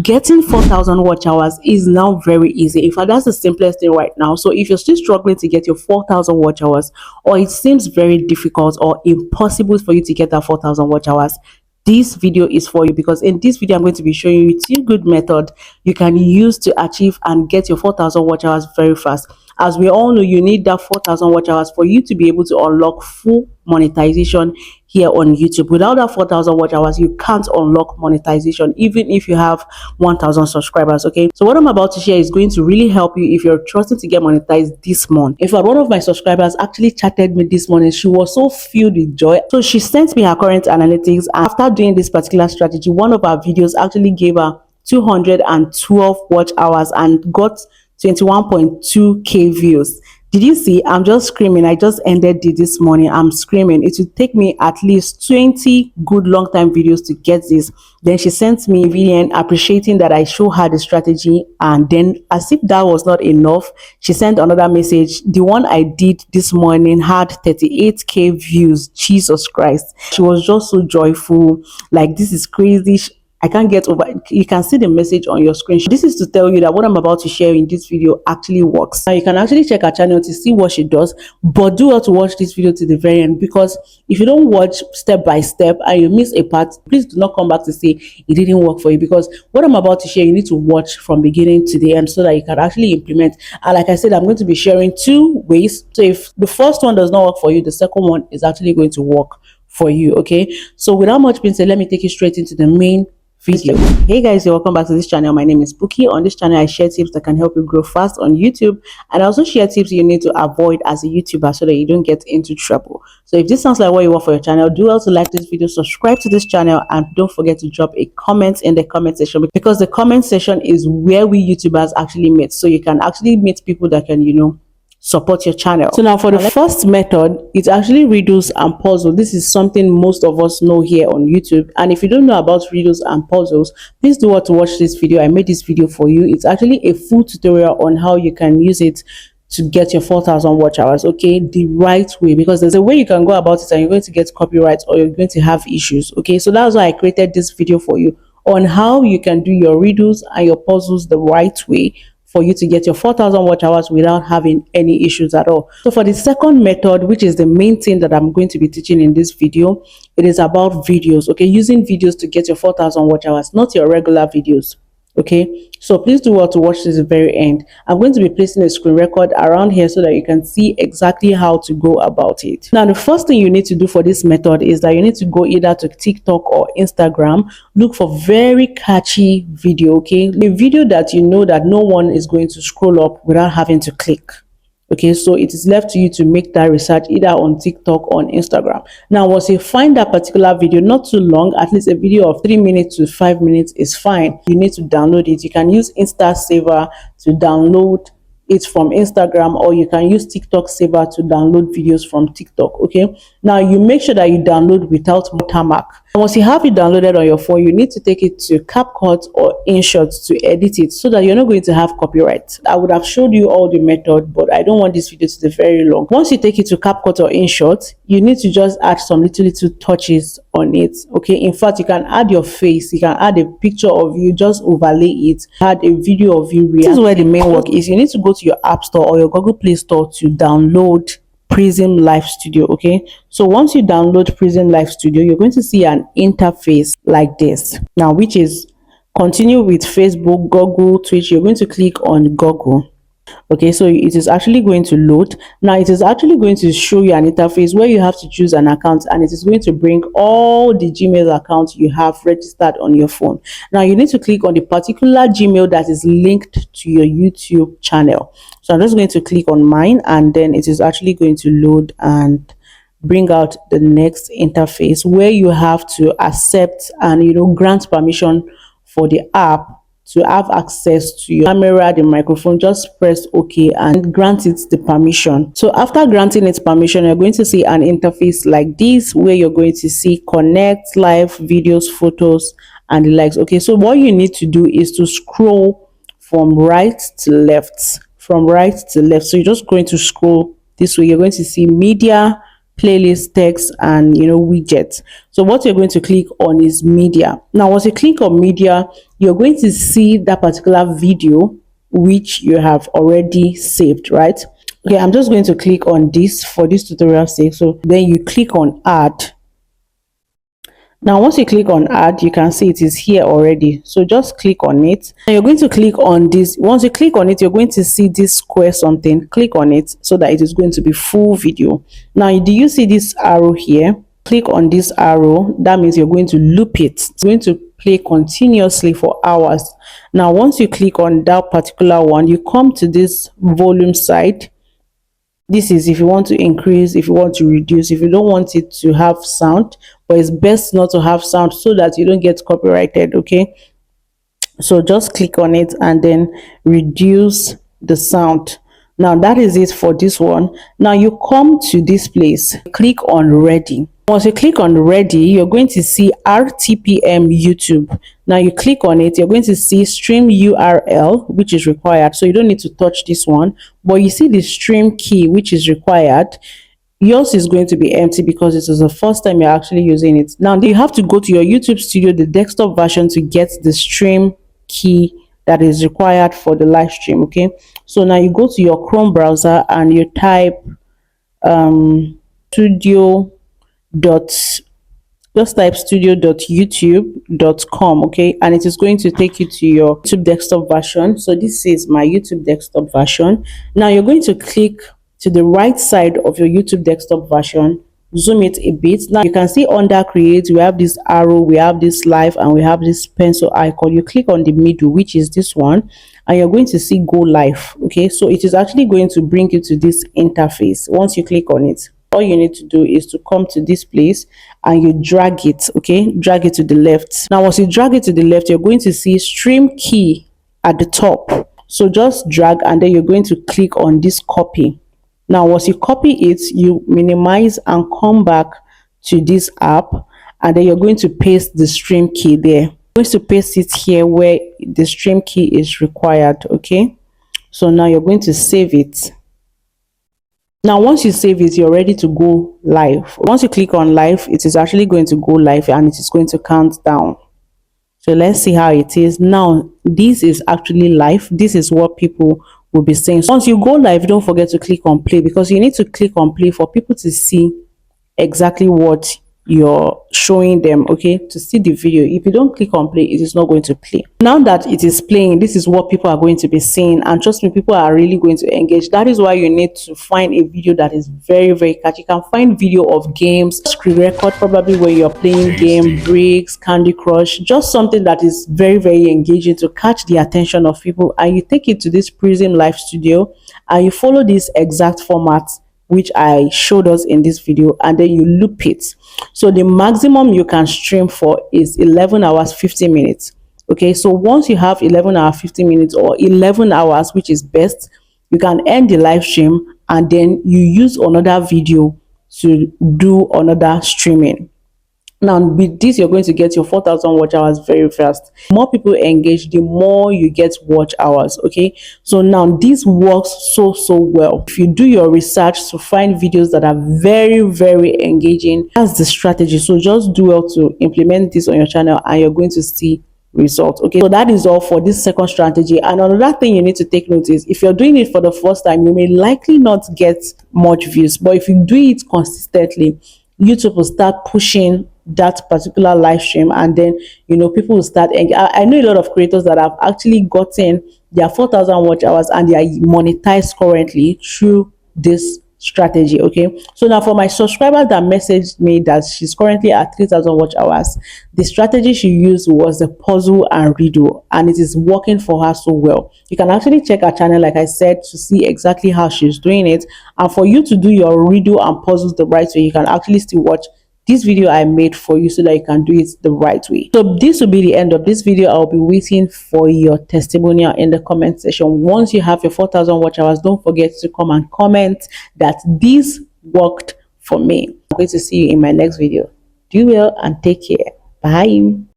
Getting 4,000 watch hours is now very easy. In fact, that's the simplest thing right now. So if you're still struggling to get your 4,000 watch hours, or it seems very difficult or impossible for you to get that 4,000 watch hours, this video is for you, because in this video I'm going to be showing you two good methods you can use to achieve and get your 4,000 watch hours very fast. As we all know, you need that 4,000 watch hours for you to be able to unlock full monetization here on YouTube. Without that 4,000 watch hours, you can't unlock monetization even if you have 1,000 subscribers. Okay, so what I'm about to share is going to really help you if you're trusting to get monetized this month. In fact, one of my subscribers actually chatted me this morning. She was so filled with joy, so she sent me her current analytics, and after doing this particular strategy, one of our videos actually gave her 212 watch hours and got 21.2k views. Did you see? I'm just screaming. I just ended it this morning. I'm screaming. It would take me at least 20 good long time videos to get this. Then she sent me a video appreciating that I show her the strategy, and then as if that was not enough, she sent another message. The one I did this morning had 38k views. Jesus Christ. She was just so joyful. Like, this is crazy. I can't get over it. You can see the message on your screen. This is to tell you that what I'm about to share in this video actually works. Now you can actually check her channel to see what she does, but do not watch this video to the very end, because if you don't watch step by step and you miss a part, please do not come back to say it didn't work for you, because what I'm about to share, you need to watch from beginning to the end so that you can actually implement. And like I said, I'm going to be sharing two ways. So if the first one does not work for you, the second one is actually going to work for you. Okay, so without much being said, let me take you straight into the main video. Hey guys, you're welcome back to this channel. My name is Bookie. On this channel I share tips that can help you grow fast on YouTube, and I also share tips you need to avoid as a YouTuber so that you don't get into trouble. So if this sounds like what you want for your channel, do also like this video, subscribe to this channel, and don't forget to drop a comment in the comment section, because the comment section is where we YouTubers actually meet. So you can actually meet people that can, you know, support your channel. So now for the first method, it's actually riddles and puzzles. This is something most of us know here on YouTube, and if you don't know about riddles and puzzles, please do want to watch this video. I made this video for you. It's actually a full tutorial on how you can use it to get your 4,000 watch hours, okay, the right way, because there's a way you can go about it and you're going to get copyright or you're going to have issues. Okay, so that's why I created this video for you on how you can do your riddles and your puzzles the right way for you to get your 4,000 watch hours without having any issues at all. So for the second method, which is the main thing that I'm going to be teaching in this video, it is about videos. Okay, using videos to get your 4,000 watch hours, not your regular videos. Okay, so please do well to watch this at the very end. I'm going to be placing a screen record around here so that you can see exactly how to go about it. Now the first thing you need to do for this method is that you need to go either to TikTok or Instagram, look for very catchy video. Okay, a video that you know that no one is going to scroll up without having to click. Okay, so it is left to you to make that research either on TikTok or on Instagram. Now once you find that particular video, not too long, at least a video of 3 minutes to 5 minutes is fine. You need to download it. You can use Insta Saver to download it from Instagram, or you can use TikTok Saver to download videos from TikTok. Okay, now you make sure that you download without watermark. And once you have it downloaded on your phone, you need to take it to CapCut or InShot to edit it so that you're not going to have copyright. I would have showed you all the method, but I don't want this video to be very long. Once you take it to CapCut or InShot, you need to just add some little touches on it. Okay, in fact, you can add your face, you can add a picture of you, just overlay it, add a video of you reacting. This is where the main work is. You need to go to your App Store or your Google Play Store to download Prism Live Studio. Okay, so once you download Prism Live Studio, you're going to see an interface like this now, which is continue with Facebook, Google, Twitch. You're going to click on Google. Okay, so it is actually going to load. Now it is actually going to show you an interface where you have to choose an account, and it is going to bring all the Gmail accounts you have registered on your phone. Now you need to click on the particular Gmail that is linked to your YouTube channel. So I'm just going to click on mine, and then it is actually going to load and bring out the next interface where you have to accept and, you know, grant permission for the app to have access to your camera, the microphone. Just press OK and grant it the permission. So after granting it permission, you're going to see an interface like this where you're going to see connect, live, videos, photos, and the likes. Okay, so what you need to do is to scroll from right to left. From right to left. So you're just going to scroll this way. You're going to see media, playlist, text, and widgets. So what you're going to click on is media. Now once you click on media, you're going to see that particular video which you have already saved, right? Okay, I'm just going to click on this for this tutorial sake. So then you click on add. Now once you click on add, you can see it is here already, so just click on it and you're going to click on this. Once you click on it, you're going to see this square something. Click on it so that it is going to be full video. Now do you see this arrow here? Click on this arrow. That means you're going to loop it. It's going to play continuously for hours. Now once you click on that particular one, you come to this volume side. This is if you want to increase, if you want to reduce, if you don't want it to have sound, but it's best not to have sound so that you don't get copyrighted. Okay, so just click on it and then reduce the sound. Now that is it for this one. Now you come to this place, click on ready. Once you click on ready, you're going to see RTPM YouTube. Now you click on it, you're going to see stream URL, which is required. So you don't need to touch this one, but you see the stream key, which is required. Yours is going to be empty because it is the first time you're actually using it. Now you have to go to your YouTube Studio, the desktop version, to get the stream key that is required for the live stream. Okay, so now you go to your Chrome browser and you type studio dot just type studio.youtube.com. okay, and it is going to take you to your YouTube desktop version. So this is my YouTube desktop version. Now you're going to click to the right side of your YouTube desktop version, zoom it a bit. Now you can see under create, we have this arrow, we have this live, and we have this pencil icon. You click on the middle, which is this one, and you're going to see go live. Okay, so it is actually going to bring you to this interface. Once you click on it, all you need to do is to come to this place and you drag it. Okay, drag it to the left. Now once you drag it to the left, you're going to see stream key at the top. So just drag and then you're going to click on this copy. Now once you copy it, you minimize and come back to this app, and then you're going to paste the stream key there. You're going to paste it here where the stream key is required. Okay, so now you're going to save it. Now once you save it, you're ready to go live. Once you click on live, it is actually going to go live and it is going to count down. So let's see how it is. Now this is actually live. This is what people will be saying. So once you go live, don't forget to click on play, because you need to click on play for people to see exactly what you're showing them. Okay, to see the video. If you don't click on play, it is not going to play. Now that it is playing, this is what people are going to be seeing, and trust me, people are really going to engage. That is why you need to find a video that is very, very catchy. You can find video of games, screen record, probably where you're playing game, bricks, Candy Crush, just something that is very, very engaging to catch the attention of people, and you take it to this Prism Live Studio and you follow this exact format which I showed us in this video, and then you loop it. So the maximum you can stream for is 11 hours 50 minutes. Okay, so once you have 11 hours 50 minutes or 11 hours, which is best, you can end the live stream and then you use another video to do another streaming. Now with this, you're going to get your 4,000 watch hours very fast. The more people engage, the more you get watch hours. Okay, so now this works so well. If you do your research to find videos that are very, very engaging, that's the strategy. So just do well to implement this on your channel and you're going to see results. Okay, so that is all for this second strategy. And another thing you need to take note is, if you're doing it for the first time, you may likely not get much views, but if you do it consistently, YouTube will start pushing that particular live stream, and then people will start. And I know a lot of creators that have actually gotten their 4,000 watch hours and they are monetized currently through this strategy. Okay, so now for my subscriber that messaged me that she's currently at 3,000 watch hours, the strategy she used was the puzzle and riddle, and it is working for her so well. You can actually check her channel, like I said, to see exactly how she's doing it. And for you to do your riddle and puzzles the right way, you can actually still watch this video I made for you so that you can do it the right way. So this will be the end of this video. I'll be waiting for your testimonial in the comment section. Once you have your 4,000 watch hours, don't forget to come and comment that this worked for me. I'm going to see you in my next video. Do well and take care. Bye.